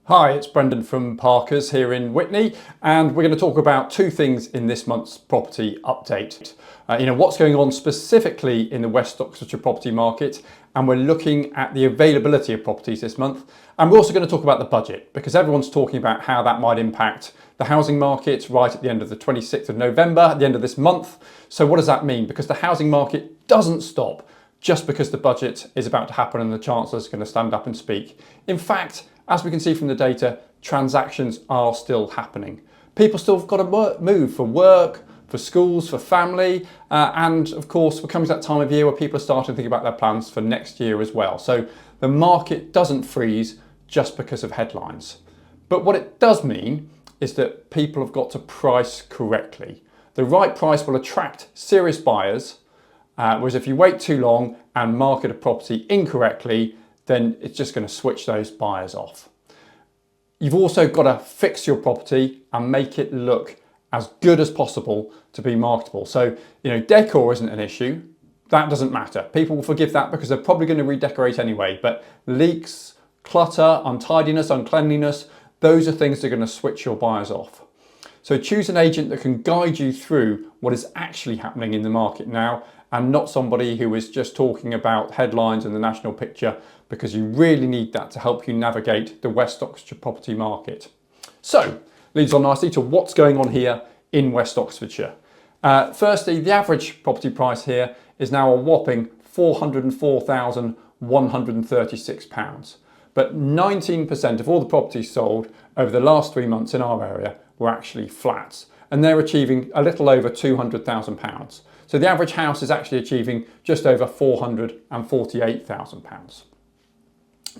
Hi, it's Brendan from Parker's here in Witney, and we're going to talk about two things in this month's property update. What's going on specifically in the West Oxfordshire property market, and we're looking at the availability of properties this month. And we're also going to talk about the budget, because everyone's talking about how that might impact the housing market right at the end of the 26th of November, at the end of this month. So what does that mean? Because the housing market doesn't stop just because the budget is about to happen and the Chancellor's going to stand up and speak. In fact, as we can see from the data, transactions are still happening. People still have got to move for work, for schools, for family, and of course we're coming to that time of year where people are starting to think about their plans for next year as well. So the market doesn't freeze just because of headlines. But what it does mean is that people have got to price correctly. The right price will attract serious buyers, whereas if you wait too long and market a property incorrectly, then it's just going to switch those buyers off. You've also got to fix your property and make it look as good as possible to be marketable. So, decor isn't an issue. That doesn't matter. People will forgive that because they're probably going to redecorate anyway. But leaks, clutter, untidiness, uncleanliness, those are things that are going to switch your buyers off. So choose an agent that can guide you through what is actually happening in the market now, and not somebody who is just talking about headlines and the national picture, because you really need that to help you navigate the West Oxfordshire property market. So, leads on nicely to what's going on here in West Oxfordshire. Firstly, the average property price here is now a whopping £404,136. But 19% of all the properties sold over the last 3 months in our area were actually flats, and they're achieving a little over £200,000. So the average house is actually achieving just over £448,000.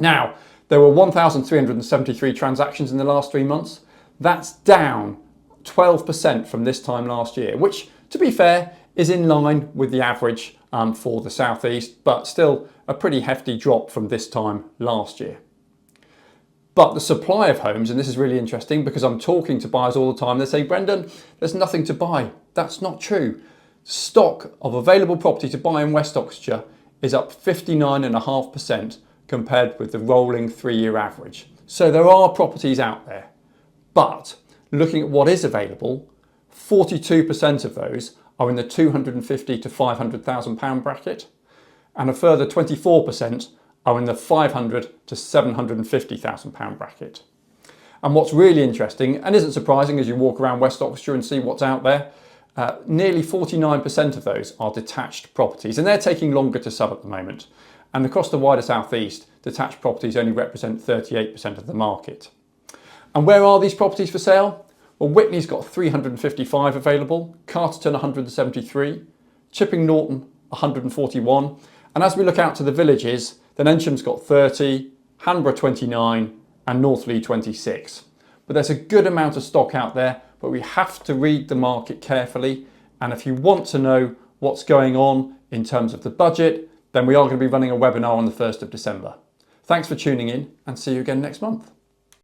Now, there were 1,373 transactions in the last 3 months. That's down 12% from this time last year, which, to be fair, is in line with the average for the South East, but still a pretty hefty drop from this time last year. But the supply of homes, and this is really interesting because I'm talking to buyers all the time, they say, Brendan, there's nothing to buy. That's not true. Stock of available property to buy in West Oxfordshire is up 59.5% compared with the rolling 3-year average. So there are properties out there, but looking at what is available, 42% of those are in the £250,000 to £500,000 bracket, and a further 24% are in the £500,000 to £750,000 bracket. And what's really interesting, and isn't surprising as you walk around West Oxfordshire and see what's out there, nearly 49% of those are detached properties, and they're taking longer to sell at the moment. And across the wider South East, detached properties only represent 38% of the market. And where are these properties for sale? Well, Witney's got 355 available, Carterton 173, Chipping Norton 141, and as we look out to the villages, then Eynsham got 30, Hanborough 29, and Northley 26. But there's a good amount of stock out there, but we have to read the market carefully. And if you want to know what's going on in terms of the budget, then we are going to be running a webinar on the 1st of December. Thanks for tuning in, and see you again next month.